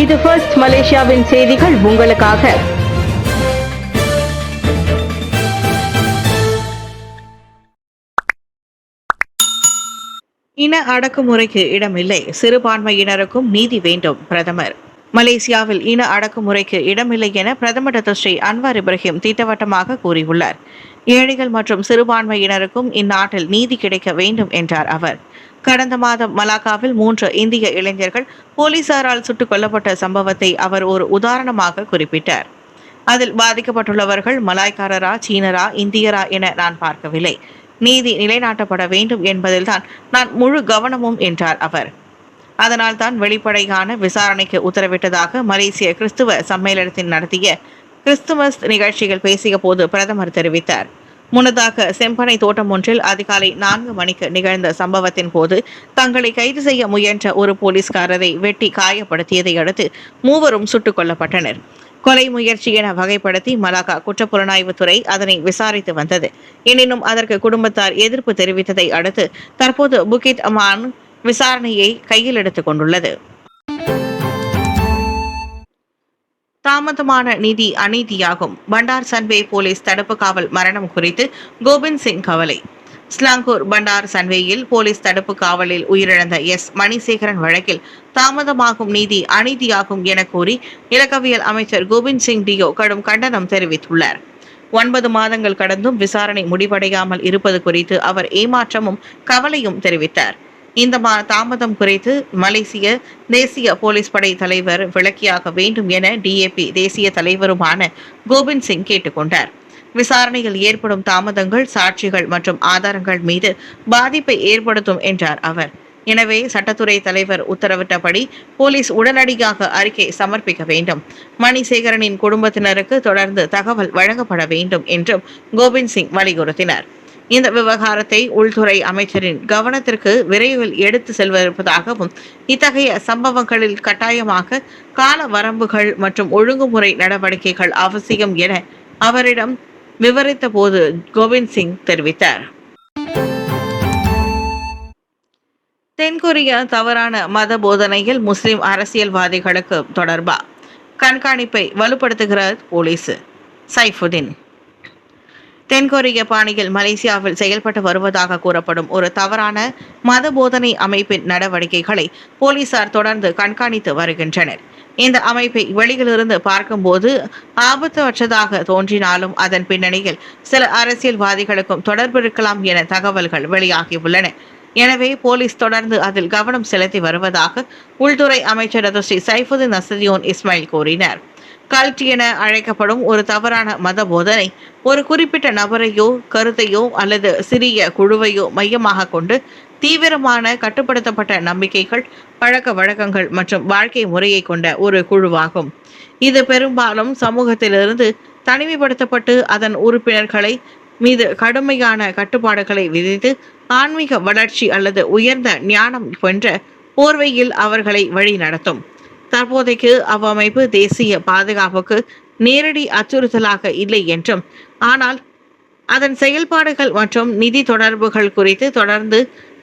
இது ஃபர்ஸ்ட் மலேசியாவின் செய்திகள் உங்களுக்காக. இன அடக்குமுறைக்கு இடமில்லை, சிறுபான்மையினருக்கும் நீதி வேண்டும் பிரதமர். மலேசியாவில் இன அடக்குமுறைக்கு இடமில்லை என பிரதமர் டாக்டர் ஸ்ரீ அன்வார் இப்ராஹிம் திட்டவட்டமாக கூறியுள்ளார். ஏழைகள் மற்றும் சிறுபான்மையினருக்கும் இந்நாட்டில் நீதி கிடைக்க வேண்டும் என்றார் அவர். கடந்த மாதம் மலாக்காவில் 3 இந்திய இளைஞர்கள் போலீசாரால் சுட்டுக் கொல்லப்பட்ட சம்பவத்தை அவர் ஒரு உதாரணமாக குறிப்பிட்டார். அதில் பாதிக்கப்பட்டுள்ளவர்கள் மலாய்க்காரரா, சீனரா, இந்தியரா என நான் பார்க்கவில்லை. நீதி நிலைநாட்டப்பட வேண்டும் என்பதில்தான் நான் முழு கவனமும் என்றார் அவர். அதனால் தான் வெளிப்படையான விசாரணைக்கு உத்தரவிட்டதாக மலேசிய கிறிஸ்துவ சம்மேளனத்தில் நடத்திய கிறிஸ்துமஸ் நிகழ்ச்சியில் பேசிய போது பிரதமர் தெரிவித்தார். முன்னதாக செம்பனை தோட்டம் ஒன்றில் அதிகாலை 4 மணிக்கு நிகழ்ந்த சம்பவத்தின் போது தங்களை கைது செய்ய முயன்ற ஒரு போலீஸ்காரரை வெட்டி காயப்படுத்தியதை அடுத்து 3 சுட்டுக் கொல்லப்பட்டனர். கொலை முயற்சி என வகைப்படுத்தி மலாக்கா குற்றப்புலனாய்வுத்துறை அதனை விசாரித்து வந்தது. எனினும் அதற்கு குடும்பத்தார் எதிர்ப்பு தெரிவித்ததை அடுத்து தற்போது புகிட் அமான் விசாரணையை கையில் எடுத்துக் கொண்டுள்ளது. தாமதமான நிதி அநீதியாகும், பண்டார் சன்வே போலீஸ் தடுப்பு காவல் மரணம் குறித்து கோபிந்த் சிங் கவலை. ஸ்லாங்கூர் பண்டார் சன்வேயில் போலீஸ் தடுப்பு காவலில் உயிரிழந்த மணிசேகரன் வழக்கில் தாமதமாகும் நீதி அநீதியாகும் என கூறி இலக்கவியல் அமைச்சர் கோபிந்த் சிங் டியோ கடும் கண்டனம் தெரிவித்துள்ளார். 9 மாதங்கள் கடந்தும் விசாரணை முடிவடையாமல் இருப்பது குறித்து அவர் ஏமாற்றமும் கவலையும் தெரிவித்தார். இந்த தாமதம் குறித்து மலேசிய தேசிய போலீஸ் படை தலைவர் விளக்கியாக வேண்டும் என DAP தேசிய தலைவருமான கோபிந்த் சிங் கேட்டுக்கொண்டார். விசாரணையில் ஏற்படும் தாமதங்கள் சாட்சிகள் மற்றும் ஆதாரங்கள் மீது பாதிப்பை ஏற்படுத்தும் என்றார் அவர். எனவே சட்டத்துறை தலைவர் உத்தரவிட்டபடி போலீஸ் உடனடியாக அறிக்கை சமர்ப்பிக்க வேண்டும். மணிசேகரனின் குடும்பத்தினருக்கு தொடர்ந்து தகவல் வழங்கப்பட வேண்டும் என்றும் கோபிந்த் சிங் வலியுறுத்தினார். இந்த விவகாரத்தை உள்துறை அமைச்சரின் கவனத்திற்கு விரைவில் எடுத்து செல்வதற்காகவும் இத்தகைய சம்பவங்களில் கட்டாயமாக கால வரம்புகள் மற்றும் ஒழுங்குமுறை நடவடிக்கைகள் அவசியம் என அவரிடம் விவரித்த போது கோபிந்த் சிங் தெரிவித்தார். தென்கொரியா தவறான மத போதனையில் முஸ்லிம் அரசியல்வாதிகளுக்கு தொடர்பா கண்காணிப்பை வலுப்படுத்துகிறார் போலீஸ். சைஃபுதீன். தென்கொரிய பாணியில் மலேசியாவில் செயல்பட்டு வருவதாக கூறப்படும் ஒரு தவறான மத போதனை அமைப்பின் நடவடிக்கைகளை போலீசார் தொடர்ந்து கண்காணித்து வருகின்றனர். இந்த அமைப்பை வெளியிலிருந்து பார்க்கும்போது ஆபத்தற்றதாக தோன்றினாலும் அதன் பின்னணியில் சில அரசியல்வாதிகளுக்கும் தொடர்பு இருக்கலாம் என தகவல்கள் வெளியாகியுள்ளன. எனவே போலீஸ் தொடர்ந்து அதில் கவனம் செலுத்தி வருவதாக உள்துறை அமைச்சர் டாக்டர் ஸ்ரீ சைஃபுதீன் நஸ்ருதீன் இஸ்மாயில் கூறினார். கல்ட் என அழைக்கப்படும் ஒரு தவறான மத போதனை ஒரு குறிப்பிட்ட நபரையோ கருத்தையோ அல்லது சிறிய குழுவையோ மையமாக கொண்டு தீவிரமான கட்டுப்படுத்தப்பட்ட நம்பிக்கைகள், பழக்க வழக்கங்கள் மற்றும் வாழ்க்கை முறையை கொண்ட ஒரு குழுவாகும். இது பெரும்பாலும் சமூகத்திலிருந்து தனிமைப்படுத்தப்பட்டு அதன் உறுப்பினர்களை மீது கடுமையான கட்டுப்பாடுகளை விதித்து ஆன்மீக வளர்ச்சி அல்லது உயர்ந்த ஞானம் போன்ற போர்வையில் அவர்களை வழி நடத்தும். தற்போதைக்கு அவ்வமைப்பு தேசிய பாதுகாப்புக்கு நேரடி அச்சுறுத்தலாக இல்லை என்றும், ஆனால் அதன் செயல்பாடுகள் மற்றும் நிதி தொடர்புகள் குறித்து தொடர்ந்து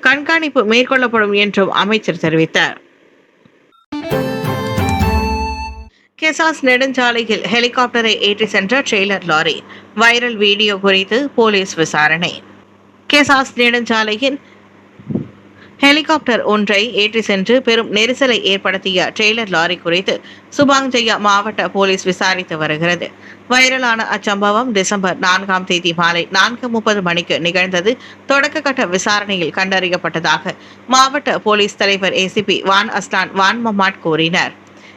கண்காணிப்பு மேற்கொள்ளப்படும் என்றும் அமைச்சர் தெரிவித்தார். கெசாஸ் நெடுஞ்சாலையில் ஹெலிகாப்டரை ஏற்றி சென்ற ட்ரெய்லர் லாரி வைரல் வீடியோ குறித்து போலீஸ் விசாரணை. கெசாஸ் நெடுஞ்சாலையின் ஹெலிகாப்டர் ஒன்றை ஏற்றி சென்று பெரும் நெரிசலை ஏற்படுத்திய ட்ரெய்லர் லாரி குறித்து சுபாங் ஜயா மாவட்ட போலீஸ் விசாரித்து வருகிறது. வைரலான அச்சம்பவம் டிசம்பர் 4ஆம் தேதி மாலை 4:30 மணிக்கு நிகழ்ந்தது. தொடக்க கட்ட விசாரணையில் கண்டறியப்பட்டதாக மாவட்ட போலீஸ் தலைவர் ACP வான் அஸ்லான் வான் மமாட் கூறினார்.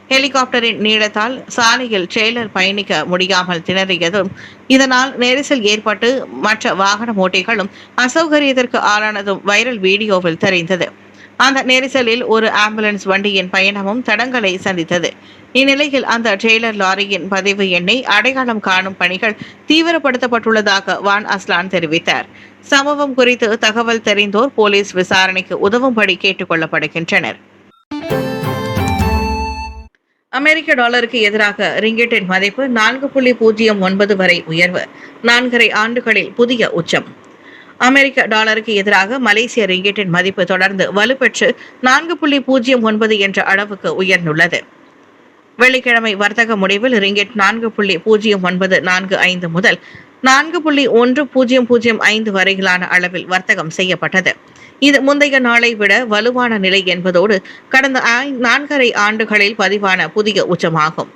ஹெலிகாப்டரின் நீளத்தால் சாலையில் ட்ரெய்லர் பயணிக்க முடியாமல் திணறியதும், இதனால் நெரிசல் ஏற்பட்டு மற்ற வாகன ஓட்டிகளும் அசௌகரியத்திற்கு ஆளானதும் வைரல் வீடியோவில் தெரிந்தது. அந்த நெரிசலில் ஒரு ஆம்புலன்ஸ் வண்டியின் பயணமும் தடங்களை சந்தித்தது. இந்நிலையில் அந்த ட்ரெய்லர் லாரியின் பதிவு எண்ணை அடையாளம் காணும் பணிகள் தீவிரப்படுத்தப்பட்டுள்ளதாக வான் அஸ்லான் தெரிவித்தார். சம்பவம் குறித்து தகவல் தெரிந்தோர் போலீஸ் விசாரணைக்கு உதவும்படி கேட்டுக் கொள்ளப்படுகின்றனர். அமெரிக்க டாலருக்கு எதிராக ரிங்கிட்டின் மதிப்பு 4.09 வரை உயர்வு. 4.5 ஆண்டுகளில் புதிய உச்சம். அமெரிக்க டாலருக்கு எதிராக மலேசிய ரிங்கிட்டின் மதிப்பு தொடர்ந்து வலுப்பெற்று 4.09 என்ற அளவுக்கு உயர்ந்துள்ளது. வெள்ளிக்கிழமை வர்த்தக முடிவில் ரிங்கெட் 4.0945 முதல் 4.1005 வரையிலான அளவில் வர்த்தகம் செய்யப்பட்டது. இது முந்தைய நாளை விட வலுவான நிலை என்பதோடு கடந்த 4.5 ஆண்டுகளில் பதிவான புதிய உச்சமாகும்.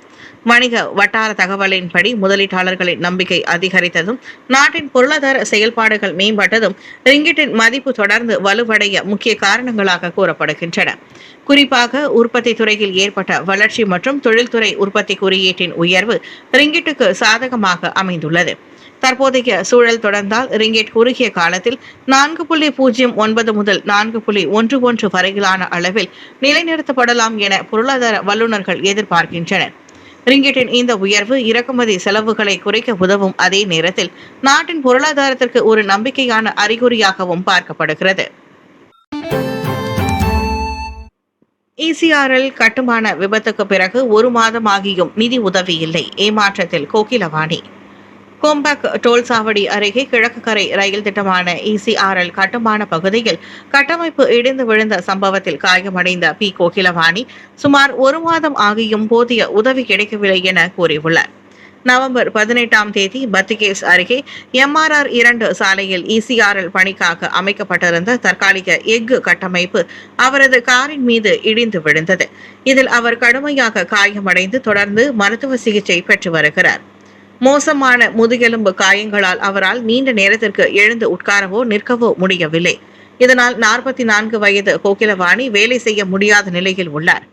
வணிக வட்டார தகவலின்படி முதலீட்டாளர்களின் நம்பிக்கை அதிகரித்ததும் நாட்டின் பொருளாதார செயல்பாடுகள் மேம்பட்டதும் ரிங்கிட்டின் மதிப்பு தொடர்ந்து வலுவடைய முக்கிய காரணங்களாக கூறப்படுகின்றன. குறிப்பாக உற்பத்தி துறையில் ஏற்பட்ட வளர்ச்சி மற்றும் தொழில்துறை உற்பத்தி குறியீட்டின் உயர்வு ரிங்கிட்டுக்கு சாதகமாக அமைந்துள்ளது. தற்போதைய சூழல் தொடர்ந்தால் ரிங்கெட் குறுகிய காலத்தில் 4.09 முதல் 4.11 வரையிலான அளவில் நிலைநிறுத்தப்படலாம் என பொருளாதார வல்லுநர்கள் எதிர்பார்க்கின்றனர். ரிங்கெட்டின் இந்த உயர்வு இறக்குமதி செலவுகளை குறைக்க உதவும் அதே நேரத்தில் நாட்டின் பொருளாதாரத்திற்கு ஒரு நம்பிக்கையான அறிகுறியாகவும் பார்க்கப்படுகிறது. ECRL கட்டுமான விபத்துக்கு பிறகு 1 மாதமாகியும் நிதி உதவி இல்லை, ஏமாற்றத்தில் கோகிலவாணி. கோம்பக் டோல் சாவடி அருகே கிழக்கு கரை ரயில் திட்டமான ECRL கட்டுமான பகுதியில் கட்டமைப்பு இடிந்து விழுந்த சம்பவத்தில் காயமடைந்த பி. கோகிலவாணி சுமார் 1 மாதம் ஆகியும் போதிய உதவி கிடைக்கவில்லை என கூறியுள்ளார். நவம்பர் 18ஆம் தேதி பத்திகேஸ் அருகே MRR 2 சாலையில் ECRL பணிக்காக அமைக்கப்பட்டிருந்த தற்காலிக எஃகு கட்டமைப்பு அவரது காரின் மீது இடிந்து விழுந்தது. இதில் அவர் கடுமையாக காயமடைந்து தொடர்ந்து மருத்துவ சிகிச்சை பெற்று வருகிறார். மோசமான முதுகெலும்பு காயங்களால் அவரால் நீண்ட நேரத்திற்கு எழுந்து உட்காரவோ நிற்கவோ முடியவில்லை. இதனால் 44 வயது கோகிலவாணி வேலை செய்ய முடியாத நிலையில் உள்ளார்.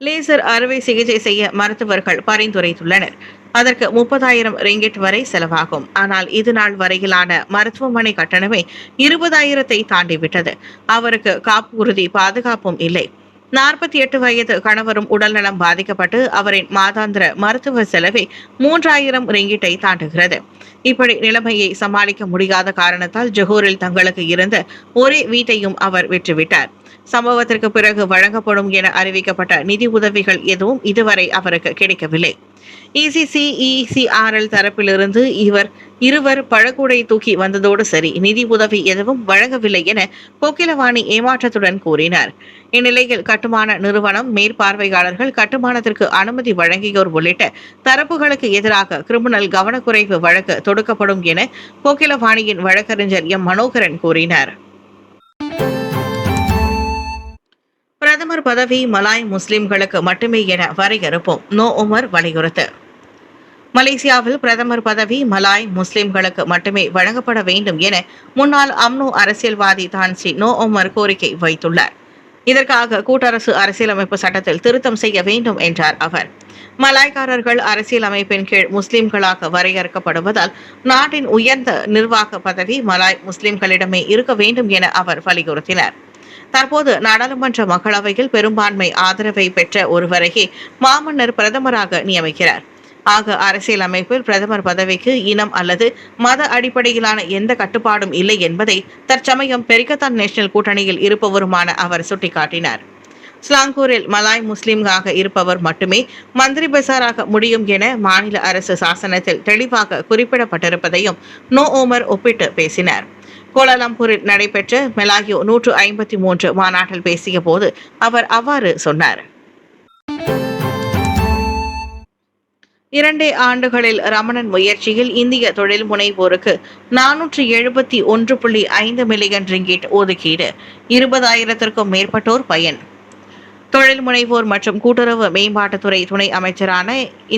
லேசர் அறுவை சிகிச்சை செய்ய மருத்துவர்கள் பரிந்துரைத்துள்ளனர். அதற்கு 30,000 ரிங்கிட் வரை செலவாகும். ஆனால் இது நாள் வரையிலான மருத்துவமனை கட்டணமே 20,000-ஐ தாண்டிவிட்டது. அவருக்கு காப்புறுதி பாதுகாப்பும் இல்லை. 48 வயது கணவரும் உடல்நலம் பாதிக்கப்பட்டு அவரின் மாதாந்திர மருத்துவ செலவை 3,000 ரிங்கிட்டை தாண்டுகிறது. இப்படி நிலைமையை சமாளிக்க முடியாத காரணத்தால் ஜொஹூரில் தங்களுக்கு இருந்த ஒரே வீட்டையும் அவர் விற்றுவிட்டார். சம்பவத்திற்கு பிறகு வழங்கப்படும் என அறிவிக்கப்பட்ட நிதி உதவிகள் எதுவும் இதுவரை அவருக்கு கிடைக்கவில்லை. ECRL தரப்பிலிருந்து இருவர் பழக்கூடை தூக்கி வந்ததோடு சரி, நிதி உதவி எதுவும் வழங்கவில்லை என கோகிலவாணி ஏமாற்றத்துடன் கூறினார். இந்நிலையில் கட்டுமான நிறுவனம், மேற்பார்வையாளர்கள், கட்டுமானத்திற்கு அனுமதி வழங்கியோர் உள்ளிட்ட தரப்புகளுக்கு எதிராக கிரிமினல் கவனக்குறைவு வழக்கு தொடுக்கப்படும் என கோகிலவாணியின் வழக்கறிஞர் M. மனோகரன் கூறினார். பிரதமர் பதவி மலாய் முஸ்லிம்களுக்கு மட்டுமே என வரையறுப்போம், நோ உமர் வலியுறுத்து. மலேசியாவில் பிரதமர் பதவி மலாய் முஸ்லிம்களுக்கு மட்டுமே வழங்கப்பட வேண்டும் என முன்னாள் அம்னோ அரசியல்வாதி தான் ஸ்ரீ நோ உமர் கோரிக்கை வைத்துள்ளார். இதற்காக கூட்டரசு அரசியலமைப்பு சட்டத்தில் திருத்தம் செய்ய வேண்டும் என்றார் அவர். மலாய்க்காரர்கள் அரசியலமைப்பின் கீழ் முஸ்லிம்களாக வரையறுக்கப்படுவதால் நாட்டின் உயர்ந்த நிர்வாக பதவி மலாய் முஸ்லிம்களிடமே இருக்க வேண்டும் என அவர் வலியுறுத்தினார். தற்போது நாடாளுமன்ற மக்களவையில் பெரும்பான்மை ஆதரவை பெற்ற ஒருவரையே மாமன்னர் பிரதமராக நியமிக்கிறார். ஆக அரசியலமைப்பில் பிரதமர் பதவிக்கு இனம் அல்லது மத அடிப்படையிலான எந்த கட்டுப்பாடும் இல்லை என்பதை தற்சமயம் பெரிக்கத்தான் நேஷனல் கூட்டணியில் இருப்பவருமான அவர் சுட்டிக்காட்டினார். ஸ்லாங்கூரில் மலாய் முஸ்லிம்காக இருப்பவர் மட்டுமே மந்திரி பசாராக முடியும் என மாநில அரசு சாசனத்தில் தெளிவாக குறிப்பிடப்பட்டிருப்பதையும் நோ ஓமர் ஒப்பிட்டு பேசினார். கோலாலம்பூரில் நடைபெற்ற மெலாயோ 153 மாநாட்டில் பேசிய போது அவர் அவ்வாறு சொன்னார். 2 ஆண்டுகளில் ரமணன் முயற்சியில் இந்திய தொழில் முனைவோருக்கு 471.5 மில்லியன் ரிங்கிட் ஒதுக்கீடு, 20,000-க்கும் மேற்பட்டோர் பயன். தொழில் முனைவோர் மற்றும் கூட்டுறவு மேம்பாட்டுத்துறை துணை அமைச்சரான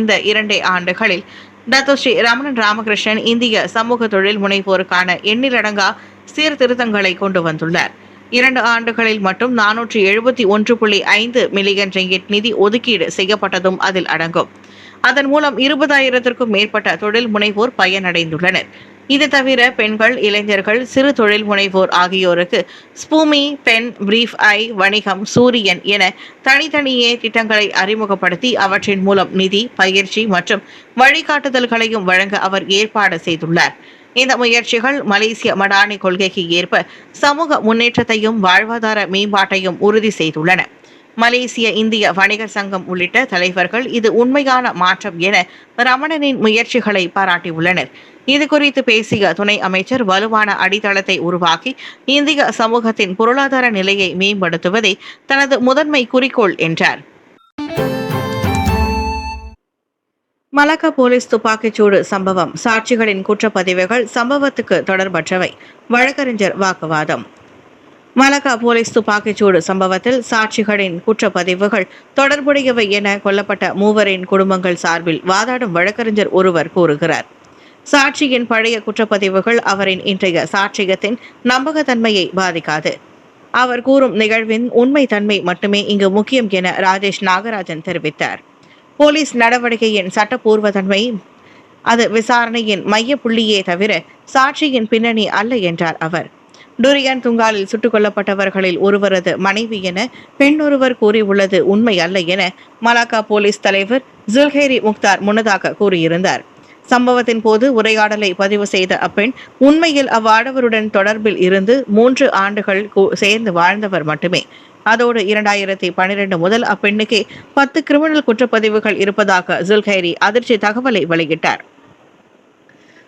இந்த 2 ஆண்டுகளில் டத்தோஸ்ரீ ரமணன் ராமகிருஷ்ணன் இந்திய சமூக தொழில் முனைவோருக்கான எண்ணிலடங்கா சீர்திருத்தங்களை கொண்டு வந்துள்ளார். 2 ஆண்டுகளில் மட்டும் 471.5 மில்லியன் ரிங்கிட் நிதி ஒதுக்கீடு செய்யப்பட்டதும் அதில் அடங்கும். அதன் மூலம் 20,000-க்கும் மேற்பட்ட தொழில் முனைவோர் பயனடைந்துள்ளனர். இது தவிர பெண்கள், இளைஞர்கள், சிறு தொழில் முனைவோர் ஆகியோருக்கு ஸ்பூமி, பென், பிரீஃப் ஐ, வணிகம், சூரியன் என தனித்தனியே திட்டங்களை அறிமுகப்படுத்தி அவற்றின் மூலம் நிதி, பயிற்சி மற்றும் வழிகாட்டுதல்களையும் வழங்க அவர் ஏற்பாடு செய்துள்ளார். இந்த முயற்சிகள் மலேசிய மடானி கொள்கைக்கு ஏற்ப சமூக முன்னேற்றத்தையும் வாழ்வாதார மேம்பாட்டையும் உறுதி செய்துள்ளன. மலேசிய இந்திய வணிகர் சங்கம் உள்ளிட்ட தலைவர்கள் இது உண்மையான மாற்றம் என ரமணனின் முயற்சிகளை பாராட்டியுள்ளனர். இது குறித்து பேசிய துணை அமைச்சர், வலுவான அடித்தளத்தை உருவாக்கி இந்திய சமூகத்தின் பொருளாதார நிலையை மேம்படுத்துவதே தனது முதன்மை குறிக்கோள் என்றார். மலாக்கா போலீஸ் துப்பாக்கிச்சூடு சம்பவம் சாட்சிகளின் குற்றப்பதிவுகள் சம்பவத்துக்கு தொடர்பற்றவை வழக்கறிஞர் வாக்குவாதம். மலாக்கா போலீஸ் துப்பாக்கிச்சூடு சம்பவத்தில் சாட்சிகளின் குற்றப்பதிவுகள் தொடர்புடையவை என கொல்லப்பட்ட மூவரின் குடும்பங்கள் சார்பில் வாதாடும் வழக்கறிஞர் ஒருவர் கூறுகிறார். சாட்சியின் பழைய குற்றப்பதிவுகள் அவரின் இன்றைய சாட்சியத்தின் நம்பகத்தன்மையை பாதிக்காது. அவர் கூறும் நிகழ்வின் உண்மை தன்மை மட்டுமே இங்கு முக்கியம் என ராஜேஷ் நாகராஜன் தெரிவித்தார். போலீஸ் நடவடிக்கையின் சட்டப்பூர்வத்தன்மை அது விசாரணையின் மைய புள்ளியே தவிர சாட்சியின் பின்னணி அல்ல என்றார் அவர். டுரியன் துங்காலில் சுட்டுக் கொல்லப்பட்டவர்களில் ஒருவரது மனைவி என பெண்ணொருவர் கூறியுள்ளது உண்மை அல்ல என மலாக்கா போலீஸ் தலைவர் ஜுல்ஹேரி முக்தார் முன்னதாக கூறியிருந்தார். சம்பவத்தின் போது உரையாடலை பதிவு செய்த அப்பெண் உண்மையில் அவ்வாடவருடன் தொடர்பில் இருந்து 3 ஆண்டுகள் சேர்ந்து வாழ்ந்தவர் மட்டுமே. அதோடு 2012 முதல் அப்பெண்ணுக்கே 10 கிரிமினல் குற்றப்பதிவுகள் இருப்பதாக ஜுல்ஹைரி அதிர்ச்சி தகவலை வெளியிட்டார்.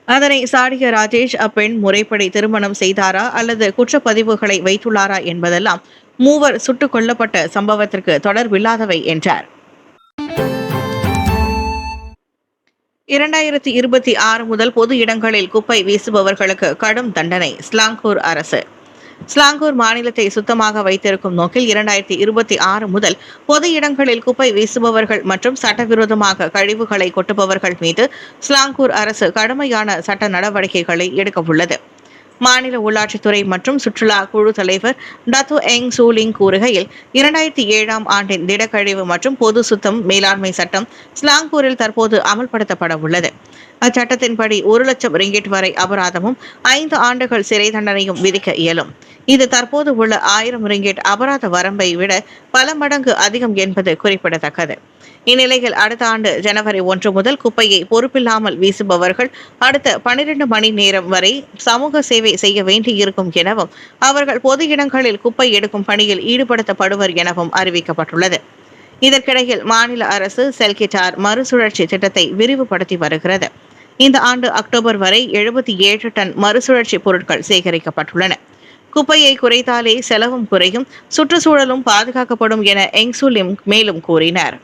அதனை சாடிய ராஜேஷ் அப்பெண் முறைப்படி திருமணம் செய்தாரா அல்லது குற்றப்பதிவுகளை வைத்துள்ளாரா என்பதெல்லாம் மூவர் சுட்டுக் கொல்லப்பட்ட சம்பவத்திற்கு தொடர்பில்லாதவை என்றார். 2026 முதல் பொது இடங்களில் குப்பை வீசுபவர்களுக்கு கடும் தண்டனை ஸ்லாங்கூர் அரசு. ஸ்லாங்கூர் மாநிலத்தை சுத்தமாக வைத்திருக்கும் நோக்கில் 2026 முதல் பொது இடங்களில் குப்பை வீசுபவர்கள் மற்றும் சட்டவிரோதமாக கழிவுகளை கொட்டுபவர்கள் மீது ஸ்லாங்கூர் அரசு கடுமையான சட்ட நடவடிக்கைகளை எடுக்கவுள்ளது. மாநில உள்ளாட்சித்துறை மற்றும் சுற்றுலா குழு தலைவர் டத்து எங் சூலிங் கூறுகையில் 2007ஆம் ஆண்டின் திடக்கழிவு மற்றும் பொது சுத்தம் மேலாண்மை சட்டம் ஸ்லாங்கூரில் தற்போது அமல்படுத்தப்பட உள்ளது. அச்சட்டத்தின்படி 1 லட்சம் ரிங்கிட் வரை அபராதமும் 5 ஆண்டுகள் சிறை தண்டனையும் விதிக்க இயலும். இது தற்போது உள்ள 1000 ரிங்கிட் அபராத வரம்பை விட பல மடங்கு அதிகம் என்பது குறிப்பிடத்தக்கது. இந்நிலையில் அடுத்த ஆண்டு ஜனவரி 1 முதல் குப்பையை பொறுப்பில்லாமல் வீசுபவர்கள் அடுத்த 12 மணி நேரம் வரை சமூக சேவை செய்ய வேண்டியிருக்கும் எனவும் அவர்கள் பொது இடங்களில் குப்பை எடுக்கும் பணியில் ஈடுபடுத்தப்படுவர் எனவும் அறிவிக்கப்பட்டுள்ளது. இதற்கிடையில் மாநில அரசு செல்கிட்டார் மறுசுழற்சி திட்டத்தை விரிவுபடுத்தி வருகிறது. இந்த ஆண்டு அக்டோபர் வரை 77 டன் மறுசுழற்சி பொருட்கள் சேகரிக்கப்பட்டுள்ளன. குப்பையை குறைத்தாலே செலவும் குறையும், சுற்றுச்சூழலும் பாதுகாக்கப்படும் என எங்சுலிம் மேலும் கூறினார்.